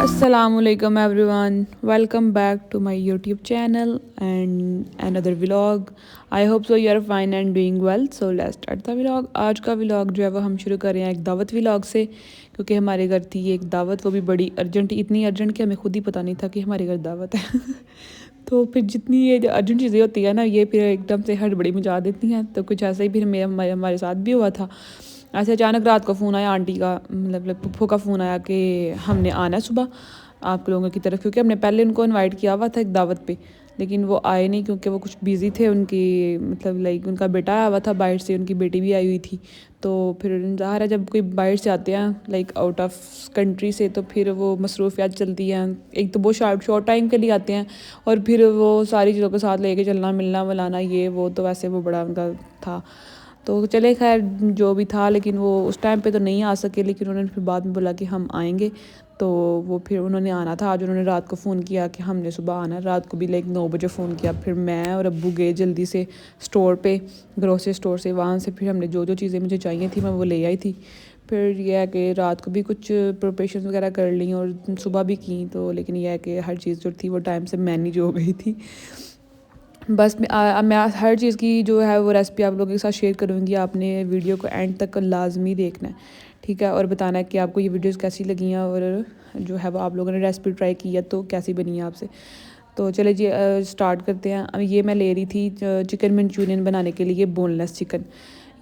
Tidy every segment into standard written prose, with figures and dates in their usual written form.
Assalamualaikum everyone. Welcome back to my YouTube channel and another vlog. I hope so you are fine and doing well. So let's start the vlog. आज का vlog जो है वो हम शुरू कर रहे हैं एक दावत vlog से, क्योंकि हमारे घर थी एक दावत, वो भी बड़ी अर्जेंट, इतनी अर्जेंट कि हमें खुद ही पता नहीं था कि हमारे घर दावत है। तो फिर जितनी ये अर्जेंट चीज़ें होती है ना, ये फिर एकदम से हड़बड़ी मचा देती हैं। तो कुछ ऐसा ही फिर हमारे साथ भी हुआ था। ऐसे अचानक रात को फ़ोन आया आंटी का, मतलब पुप्पो का फ़ोन आया कि हमने आना है सुबह आप लोगों की तरफ, क्योंकि हमने पहले उनको इनवाइट किया हुआ था एक दावत पे, लेकिन वो आए नहीं क्योंकि वो कुछ बिज़ी थे। उनकी मतलब लाइक उनका बेटा आया हुआ था बाहर से, उनकी बेटी भी आई हुई थी। तो फिर ज़ाहिर है जब कोई बाहर से आते हैं लाइक आउट ऑफ कंट्री से, तो फिर वो मसरूफियात चलती हैं। एक तो बहुत शॉर्ट टाइम के लिए आते हैं, और फिर वो सारी चीज़ों के साथ लेके चलना, मिलना मिलाना, ये वो, तो वैसे वो बड़ा उनका था। तो चले खैर जो भी था, लेकिन वो उस टाइम पे तो नहीं आ सके, लेकिन उन्होंने फिर बाद में बोला कि हम आएंगे। तो वो फिर उन्होंने आना था आज। उन्होंने रात को फ़ोन किया कि हमने सुबह आना है। रात को भी लाइक 9 बजे फ़ोन किया। फिर मैं और अब्बू गए जल्दी से स्टोर पे, ग्रोसरी स्टोर से। वहाँ से फिर हमने जो जो चीज़ें मुझे चाहिए थी मैं वो ले आई थी। फिर यह है कि रात को भी कुछ प्रिपरेशन वगैरह कर ली और सुबह भी की, तो लेकिन यह है कि हर चीज़ जो थी वो टाइम से मैनेज हो गई थी। बस मैं हर चीज़ की जो है वो रेसिपी आप लोगों के साथ शेयर करूँगी। आपने वीडियो को एंड तक लाजमी देखना है, ठीक है, और बताना है कि आपको ये वीडियोस कैसी लगी हैं, और जो है वो आप लोगों ने रेसिपी ट्राई की है तो कैसी बनी है आपसे। तो चले जी स्टार्ट करते हैं। अब ये मैं ले रही थी चिकन मंचूरियन बनाने के लिए, बोनलेस चिकन।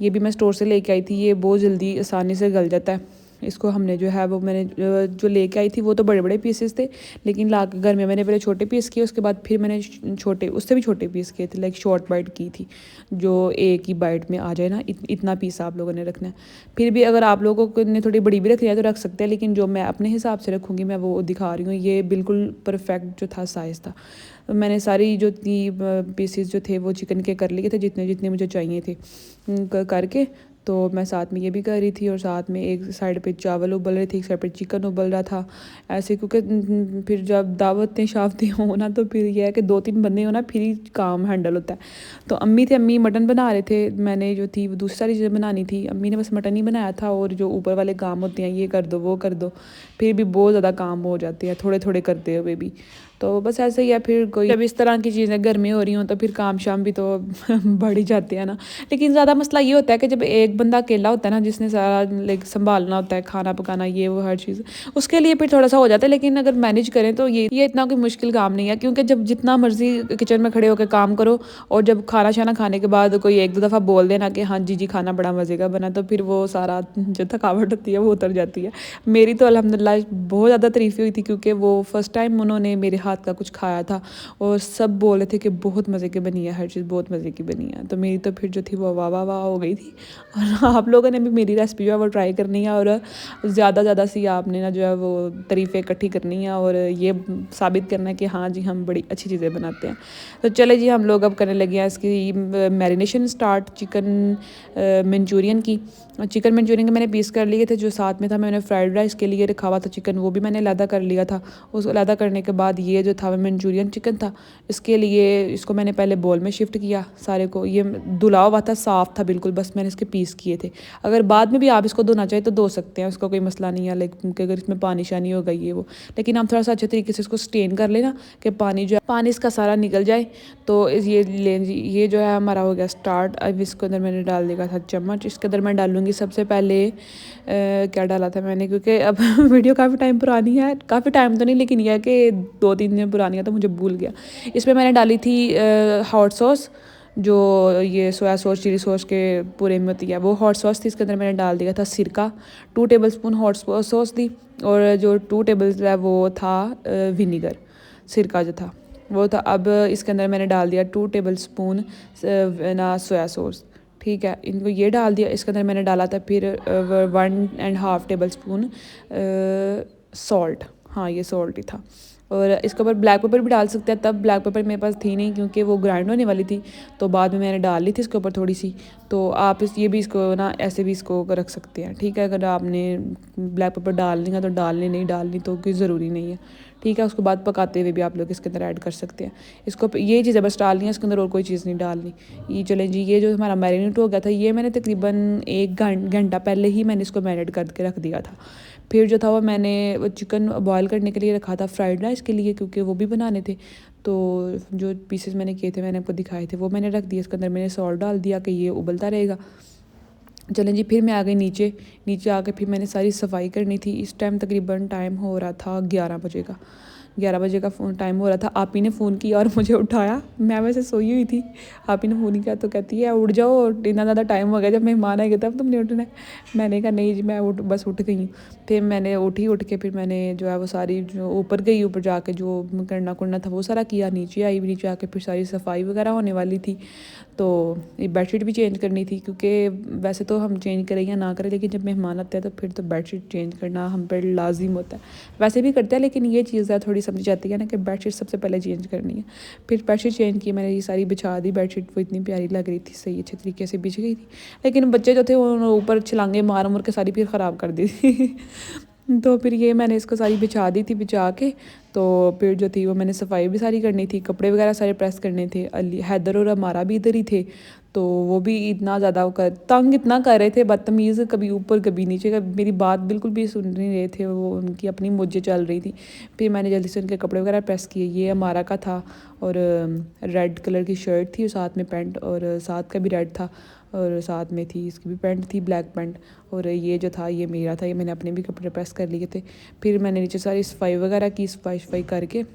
ये भी मैं स्टोर से लेके आई थी। ये बहुत जल्दी आसानी से गल जाता है। इसको हमने जो है वो मैंने जो लेके आई थी वो तो बड़े बड़े पीसेस थे, लेकिन ला के घर में मैंने पहले छोटे पीस किए, उसके बाद फिर मैंने छोटे, उससे भी छोटे पीस किए थे, लाइक शॉर्ट बाइट की थी, जो एक ही बाइट में आ जाए ना, इतना पीस आप लोगों ने रखना है। फिर भी अगर आप लोगों को ने थोड़ी बड़ी भी रखनी है तो रख सकते हैं, लेकिन जो मैं अपने हिसाब से रखूँगी मैं वो दिखा रही हूँ। ये बिल्कुल परफेक्ट जो था साइज़ था। मैंने सारी जो थी पीसेस जो थे वो चिकन के कर लिए थे, जितने जितने मुझे चाहिए थे करके। तो मैं साथ में ये भी कर रही थी, और साथ में एक साइड पे चावल उबल रहे थे, एक साइड पे चिकन उबल रहा था ऐसे, क्योंकि फिर जब दावतें शावतें हो ना, तो फिर यह है कि 2-3 बंदे हो ना, फिर ही काम हैंडल होता है। तो अम्मी मटन बना रहे थे, मैंने जो थी वो दूसरी सारी चीज़ें बनानी थी। अम्मी ने बस मटन ही बनाया था, और जो ऊपर वाले काम होते हैं ये कर दो वो कर दो, फिर भी बहुत ज़्यादा काम हो जाते हैं थोड़े थोड़े करते हुए भी। तो बस ऐसे ही है। फिर कोई जब इस तरह की चीज़ें गर्मी हो रही हों तो फिर काम शाम भी तो बढ़ ही जाते हैं ना। लेकिन ज़्यादा मसला ये होता है कि जब एक बंदा अकेला होता है ना, जिसने सारा लाइक संभालना होता है, खाना पकाना, ये वो हर चीज़, उसके लिए फिर थोड़ा सा हो जाता है। लेकिन अगर मैनेज करें तो ये इतना कोई मुश्किल काम नहीं है, क्योंकि जब जितना मर्जी किचन में खड़े होकर काम करो, और जब खाना शाना खाने के बाद कोई एक दो दफ़ा बोल देना कि हाँ जी खाना बड़ा मज़े का बना, तो फिर वो सारा जो थकावट होती है वो उतर जाती है। मेरी तो अल्हम्दुलिल्लाह बहुत ज़्यादा तारीफ़ हुई थी, क्योंकि वो फर्स्ट टाइम उन्होंने मेरे हाथ का कुछ खाया था, और सब बोल रहे थे कि बहुत मज़े की बनी है, हर चीज़ बहुत मज़े की बनी है। तो मेरी तो फिर जो थी वो वाह वाह वाह हो गई थी। और आप लोगों ने भी मेरी रेसिपी जो है वो ट्राई करनी है, और ज़्यादा सी आपने ना जो है वो तारीफ़ें इकट्ठी करनी है, और ये साबित करना है कि हाँ जी हम बड़ी अच्छी चीज़ें बनाते हैं। तो चले जी हम लोग अब करने लगे हैं इसकी मैरिनेशन स्टार्ट, चिकन मंचूरियन की। चिकन मंचूरियन के मैंने पीस कर लिए थे। जो साथ में था मैंने फ्राइड राइस के लिए रखा हुआ था चिकन, वो भी मैंने अलहदा कर लिया था। उसको अलहदा करने के बाद ये जो था वो मंचूरियन चिकन था, इसके लिए इसको मैंने पहले बॉल में शिफ्ट किया सारे को। ये धुला हुआ था, साफ़ था बिल्कुल, बस मैंने इसके पीस किए थे। अगर बाद में भी आप इसको धोना चाहें तो धो सकते हैं, उसका कोई मसला नहीं है, लेकिन अगर इसमें पानी शानी होगा ये वो, लेकिन हम थोड़ा सा अच्छे तरीके से इसको स्टेन कर लेना कि पानी जो है पानी इसका सारा निकल जाए। तो ये जो है हमारा हो गया स्टार्ट। अब इसके अंदर मैंने डाल दिया था चम्मच। इसके अंदर मैं डालूँगी सबसे पहले क्या डाला था मैंने, क्योंकि अब वीडियो काफ़ी टाइम पुरानी है, काफ़ी टाइम तो नहीं लेकिन यह है कि 2-3 दिन पुरानी है, तो मुझे भूल गया। इसमें मैंने डाली थी हॉट सॉस, जो ये सोया सॉस चिली सॉस के पूरे में होती है, वो हॉट सॉस थी। इसके अंदर मैंने डाल दिया था सिरका, 2 टेबलस्पून हॉट सॉस थी, और जो 2 टेबल है वो था विनीगर, सिरका जो था वो था। अब इसके अंदर मैंने डाल दिया 2 टेबलस्पून ना सोया सॉस, ठीक है, इनको ये डाल दिया। इसके अंदर मैंने डाला था फिर 1.5 टेबलस्पून सॉल्ट, हाँ ये सॉल्ट ही था। और इसके ऊपर ब्लैक पेपर भी डाल सकते हैं, तब ब्लैक पेपर मेरे पास थी नहीं क्योंकि वो ग्राइंड होने वाली थी, तो बाद में मैंने डाल ली थी इसके ऊपर थोड़ी सी। तो आप ये भी इसको ना ऐसे भी इसको रख सकते हैं, ठीक है। अगर आपने ब्लैक पेपर डालनी है तो डालनी, नहीं डालनी तो कोई ज़रूरी नहीं है, ठीक है। उसके बाद पकाते हुए भी आप लोग इसके अंदर ऐड कर सकते हैं। इसको ये चीज़ें बस डालनी है, इसके अंदर और कोई चीज़ नहीं डालनी। ये चलें जी, ये जो हमारा मैरिनेट हो गया था, ये मैंने तकरीबन 1 घंटा पहले ही मैंने इसको मैरिनेट करके रख दिया था। फिर जो था वो मैंने वो चिकन बॉयल करने के लिए रखा था फ्राइड राइस के लिए, क्योंकि वो भी बनाने थे। तो जो पीसेस मैंने किए थे, मैंने आपको दिखाए थे, वो मैंने रख दिया। इसके अंदर मैंने सॉल्ट डाल दिया कि ये उबलता रहेगा। चलें जी, फिर मैं आ गई नीचे। नीचे आके फिर मैंने सारी सफाई करनी थी। इस टाइम तकरीबन टाइम हो रहा था 11 बजे का। 11 बजे का फ़ोन टाइम हो रहा था। आप ही ने फ़ोन किया और मुझे उठाया। मैं वैसे सोई हुई थी। आप ही ने फ़ोन किया तो कहती है उठ जाओ, इतना ज़्यादा टाइम हो गया, जब मेहमान आएंगे तब तुमने उठना है। मैंने कहा नहीं जी, मैं बस उठ गई हूँ। फिर मैंने उठी, उठ के फिर मैंने जो है वो सारी जो ऊपर गई, ऊपर जाके जो करना था वो सारा किया। नीचे आई, नीचे आके फिर सारी सफाई वगैरह होने वाली थी। तो ये बेडशीट भी चेंज करनी थी, क्योंकि वैसे तो हम चेंज करें या ना करें, लेकिन जब मेहमान आते हैं तो फिर तो बेडशीट चेंज करना हम पर लाजिम होता है। वैसे भी करते हैं, लेकिन ये चीज़ थोड़ी समझ जाती है ना कि बेडशीट सबसे पहले चेंज करनी है। फिर बेडशीट चेंज की, मैंने ये सारी बिछा दी बेडशीट। वो इतनी प्यारी लग रही थी, सही अच्छे तरीके से बिछ गई थी। लेकिन बच्चे जो थे वो ऊपर छलांगे मार मुर के सारी फिर ख़राब कर दी थी। तो फिर ये मैंने इसको सारी बिछा दी थी। बिछा के तो फिर जो थी वो मैंने सफाई भी सारी करनी थी, कपड़े वगैरह सारे प्रेस करने थे। अली हैदर और हमारा भी इधर ही थे। तो वो भी इतना ज़्यादा तंग इतना कर रहे थे, बदतमीज़, कभी ऊपर कभी नीचे, मेरी बात बिल्कुल भी सुन नहीं रहे थे वो, उनकी अपनी मुझे चल रही थी। फिर मैंने जल्दी से उनके कपड़े वगैरह प्रेस किए। ये हमारा का था और रेड कलर की शर्ट थी, साथ में पैंट, और साथ का भी रेड था, और साथ में थी इसकी भी पैंट थी, ब्लैक पैंट। और ये जो था ये मेरा था, ये मैंने अपने भी कपड़े प्रेस कर लिए थे। फिर मैंने नीचे सारी सफाई वगैरह की। सफाई करके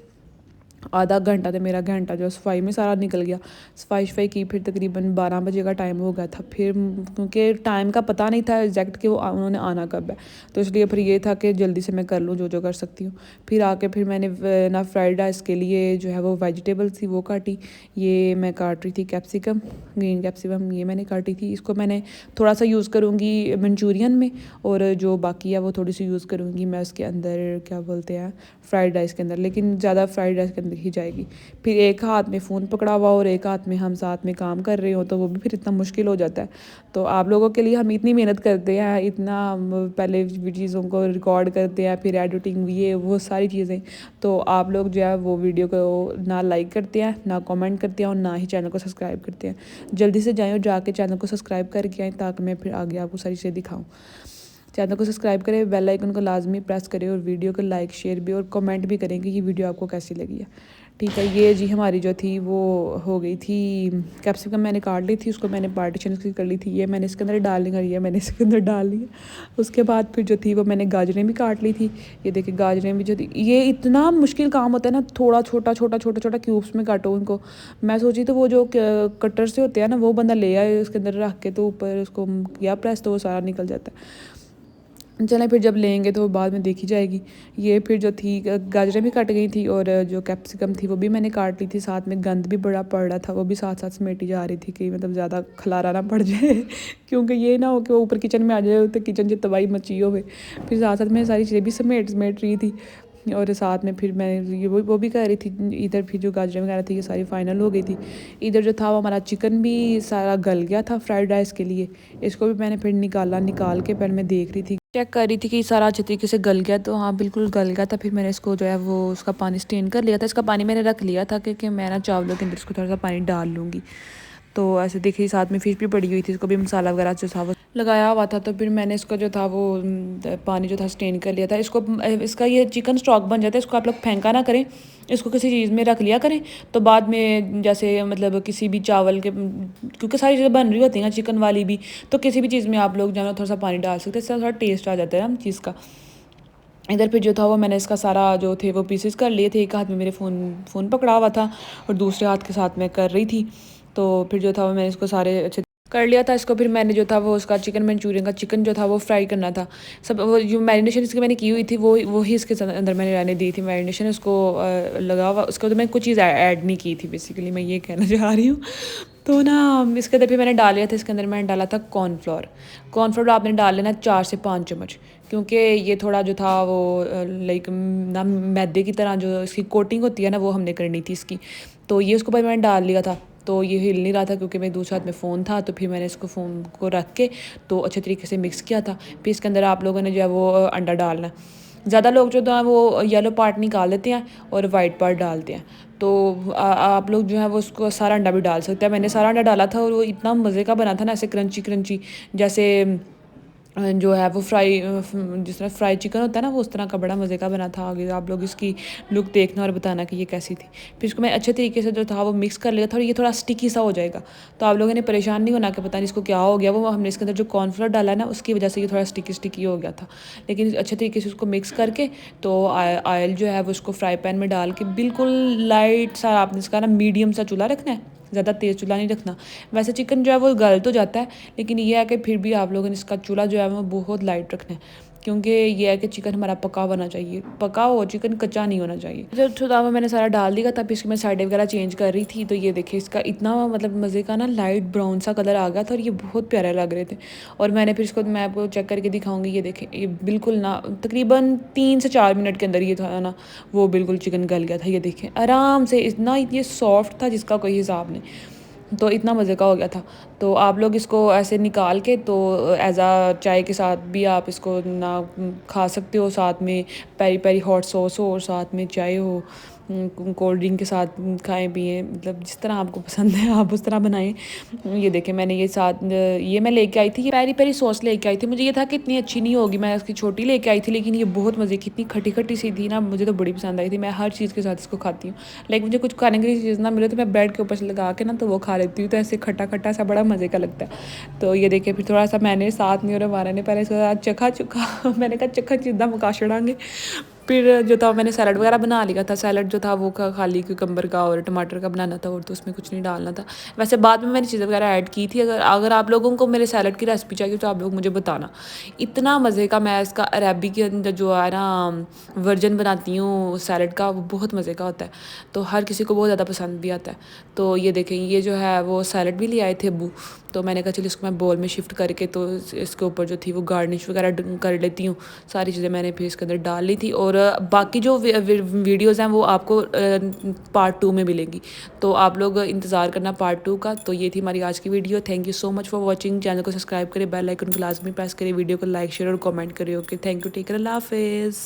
आधा घंटा तो मेरा घंटा जो सफाई में सारा निकल गया। सफाई की, फिर तकरीबन 12 बजे का टाइम हो गया था। फिर क्योंकि टाइम का पता नहीं था एग्जैक्ट कि वो उन्होंने आना कब है, तो इसलिए फिर ये था कि जल्दी से मैं कर लूँ जो जो कर सकती हूँ। फिर आके फिर मैंने ना फ्राइड राइस के लिए जो है वो वेजिटेबल थी वो काटी। ये मैं काट रही थी कैप्सिकम, ग्रीन कैप्सिकम, ये मैंने काटी थी। इसको मैंने थोड़ा सा यूज़ करूँगी मंचूरियन में, और जो बाकी है वो थोड़ी सी यूज़ करूँगी मैं उसके अंदर, क्या बोलते हैं, फ्राइड राइस के अंदर, लेकिन ज़्यादा फ्राइड राइस के अंदर ही जाएगी। फिर एक हाथ में फ़ोन पकड़ा हुआ और एक हाथ में हम साथ में काम कर रहे हो, तो वो भी फिर इतना मुश्किल हो जाता है। तो आप लोगों के लिए हम इतनी मेहनत करते हैं, इतना पहले चीज़ों को रिकॉर्ड करते हैं, फिर एडिटिंग, ये वो सारी चीज़ें, तो आप लोग जो है वो वीडियो को ना लाइक करते हैं, ना कमेंट करते हैं, और ना ही चैनल को सब्सक्राइब करते हैं। जल्दी से जाएँ और जाके चैनल को सब्सक्राइब करके आएँ, ताकि मैं फिर आगे आपको सारी चीज़ें दिखाऊँ। चैनल को सब्सक्राइब करें, बेल आइकन को लाजमी प्रेस करें, और वीडियो को लाइक शेयर भी और कमेंट भी करें कि ये वीडियो आपको कैसी लगी है। ठीक है, ये जी हमारी जो थी वो हो गई थी। कैप्सिकम मैंने काट ली थी, उसको मैंने पार्टीशन इसकी कर ली थी। ये मैंने इसके अंदर डाल ली, और ये मैंने इसके अंदर डाल लिया। उसके बाद फिर जो थी वो मैंने गाजरें भी काट ली थी। ये देखिए गाजरें भी जो थी, ये इतना मुश्किल काम होता है ना, थोड़ा छोटा छोटा छोटा छोटा क्यूब्स में काटो उनको। मैं सोची तो वो जो कटर से होते हैं ना, वो बंदा ले आए उसके अंदर रख के, तो ऊपर उसको किया प्रेस, तो वो सारा निकल जाता है। चलें, फिर जब लेंगे तो बाद में देखी जाएगी। ये फिर जो थी गाजरें भी कट गई थी, और जो कैप्सिकम थी वो भी मैंने काट ली थी। साथ में गंद भी बड़ा पड़ रहा था, वो भी साथ साथ समेटी जा रही थी कि मतलब ज़्यादा खलारा ना पड़ जाए। क्योंकि ये ना हो कि वो ऊपर किचन में आ जाए तो किचन की तबाही मची हो। फिर साथ साथ मैं सारी चीज़ें भी समेट समेट रही थी, और साथ में फिर मैं ये वो भी कर रही थी। इधर फिर जो गाजरें वगैरह थी ये सारी फाइनल हो गई थी। इधर जो था वो हमारा चिकन भी सारा गल गया था फ्राइड राइस के लिए। इसको भी मैंने फिर निकाल के पहले मैं देख रही थी, चेक कर रही थी कि सारा अच्छे तरीके से गल गया, तो हाँ बिल्कुल गल गया था। फिर मैंने इसको जो है वो उसका पानी स्टेन कर लिया था। इसका पानी मैंने रख लिया था, क्योंकि मैं ना चावलों के अंदर इसको थोड़ा सा पानी डाल लूँगी। तो ऐसे देखिए साथ में फिश भी पड़ी हुई थी, इसको भी मसाला वगैरह जो था वो लगाया हुआ था। तो फिर मैंने इसको जो था वो पानी जो था स्टेन कर लिया था। इसको इसका ये चिकन स्टॉक बन जाता है, इसको आप लोग फेंका ना करें, इसको किसी चीज़ में रख लिया करें। तो बाद में जैसे मतलब किसी भी चावल के, क्योंकि सारी चीज़ें बन रही होती हैं चिकन वाली भी, तो किसी भी चीज़ में आप लोग जो है थोड़ा सा पानी डाल सकते हैं, इससे थोड़ा टेस्ट आ जाता है हम चीज़ का। इधर फिर जो था वो मैंने इसका सारा जो थे वो पीसेस कर लिए थे। एक हाथ में मेरे फ़ोन पकड़ा हुआ था, और दूसरे हाथ के साथ मैं कर रही थी। तो फिर जो था वो मैंने इसको सारे अच्छे कर लिया था। इसको फिर मैंने जो था वो उसका चिकन मंचूरियन का चिकन जो था वो फ्राई करना था। सब वो जो मैरिनेशन इसकी मैंने की हुई थी वो ही इसके अंदर मैंने रहने दी थी मैरिनेशन, उसको लगा हुआ। उसके बाद मैंने कुछ चीज़ ऐड नहीं की थी, बेसिकली मैं ये कहना चाह रही हूँ। तो ना इसके अंदर फिर मैंने डाल लिया था, इसके अंदर मैंने डाला था कॉर्नफ्लोर आपने डाल लेना 4 से 5 चम्मच, क्योंकि ये थोड़ा जो था वो लाइक ना मैदे की तरह जो इसकी कोटिंग होती है ना, वो हमने करनी थी इसकी। तो ये उसको भाई मैंने डाल लिया था। तो ये हिल नहीं रहा था, क्योंकि मेरे दूसरे हाथ में फ़ोन था। तो फिर मैंने इसको फ़ोन को रख के तो अच्छे तरीके से मिक्स किया था। फिर इसके अंदर आप लोगों ने जो है वो अंडा डालना है। ज़्यादा लोग जो है वो येलो पार्ट निकाल देते हैं और वाइट पार्ट डालते हैं। तो आप लोग जो है वो उसको सारा अंडा भी डाल सकते हैं। मैंने सारा अंडा डाला था, और वो इतना मज़े का बना था ना, ऐसे क्रंची क्रंची, जैसे जो है वो जिस तरह फ्राई चिकन होता है ना, वो उस तरह का बड़ा मज़े का बना था। आगे आप लोग इसकी लुक देखना और बताना कि ये कैसी थी। फिर इसको मैं अच्छे तरीके से जो था वो मिक्स कर लिया था, और ये थोड़ा स्टिकी सा हो जाएगा। तो आप लोगों ने परेशान नहीं होना कि पता नहीं इसको क्या हो गया, वो हमने इसके अंदर जो कॉर्नफ्लोर डाला है ना, उसकी वजह से ये थोड़ा स्टिकी स्टिकी हो गया था। लेकिन अच्छे तरीके से उसको मिक्स करके तो ऑयल जो है वो उसको फ्राई पैन में डाल के बिल्कुल लाइट सा आपने इसका ना मीडियम सा चूल्हा रखना है, ज़्यादा तेज़ चूल्हा नहीं रखना। वैसे चिकन जो है वो गल तो जाता है, लेकिन ये है कि फिर भी आप लोगों ने इसका चूल्हा जो है वो बहुत लाइट रखना है, क्योंकि ये है कि चिकन हमारा पका होना चाहिए, पका हो चिकन, कच्चा नहीं होना चाहिए। जब चूल्हा में मैंने सारा डाल दिया था, फिर इसकी मैं साइड वगैरह चेंज कर रही थी, तो ये देखिए इसका इतना मतलब मज़े का ना लाइट ब्राउन सा कलर आ गया था, और ये बहुत प्यारे लग रहे थे। और मैंने फिर इसको, मैं आपको चेक करके दिखाऊंगी, ये देखें ये बिल्कुल ना तकरीबन 3 से 4 मिनट के अंदर ये था ना, वो बिल्कुल चिकन गल गया था। ये देखें आराम से, इतना ये सॉफ्ट था जिसका कोई हिसाब नहीं। तो इतना मज़े का हो गया था। तो आप लोग इसको ऐसे निकाल के तो एज़ आ चाय के साथ भी आप इसको ना खा सकते हो, साथ में पेरी पेरी हॉट सॉस हो और साथ में चाय हो, कोल्ड ड्रिंक के साथ खाएं पिएं, मतलब जिस तरह आपको पसंद है आप उस तरह बनाएं। ये देखें मैंने ये साथ ये मैं लेके आई थी, ये पेरी पेरी सॉस लेके आई थी। मुझे ये था कि इतनी अच्छी नहीं होगी, मैं इसकी छोटी लेके आई थी, लेकिन ये बहुत मज़े की, इतनी खट्टी खट्टी सी थी ना, मुझे तो बड़ी पसंद आई थी। मैं हर चीज़ के साथ इसको खाती हूँ, लाइक मुझे कुछ खाने की चीज़ ना मिले तो मैं ब्रेड के ऊपर से लगा के ना तो वो खा लेती हूँ, तो ऐसे खट्टा खट्टा सा बड़ा मज़े का लगता है। तो ये देखिए फिर थोड़ा सा मैंने साथ नहीं, और हमारा ने पहले इसके साथ चखा चुका मैंने कहा चखा चिद्दा मुका छड़ांगे। फिर जो था मैंने सैलड वगैरह बना लिया था। सैलड जो था वो खाली क्यूकम्बर का और टमाटर का बनाना था, और तो उसमें कुछ नहीं डालना था। वैसे बाद में मैंने चीज़ें वगैरह ऐड की थी। अगर अगर आप लोगों को मेरे सैलड की रेसिपी चाहिए तो आप लोग मुझे बताना। इतना मज़े का मैं इसका अरबी के अंदर जो है ना वर्जन बनाती हूँ सैलड का, वो बहुत मज़े का होता है, तो हर किसी को बहुत ज़्यादा पसंद भी आता है। तो ये देखें ये जो है वो सैलड भी ले आए थे अब्बू, तो मैंने कहा चलो इसको मैं बोल में शिफ्ट करके तो इसके ऊपर जो थी वो गार्निश वगैरह कर लेती हूँ। सारी चीज़ें मैंने फिर इसके अंदर डाल ली थी, और बाकी जो वीडियोज़ हैं वो आपको पार्ट 2 में मिलेंगी, तो आप लोग इंतज़ार करना पार्ट 2 का। तो ये थी हमारी आज की video. Thank you so much for watching. Channel को सब्सक्राइब करें, बेल आइकन को लाजमी प्रेस करें, वीडियो को लाइक शेयर और कमेंट करें। Okay, thank you, take care, अल्लाह हाफिज़।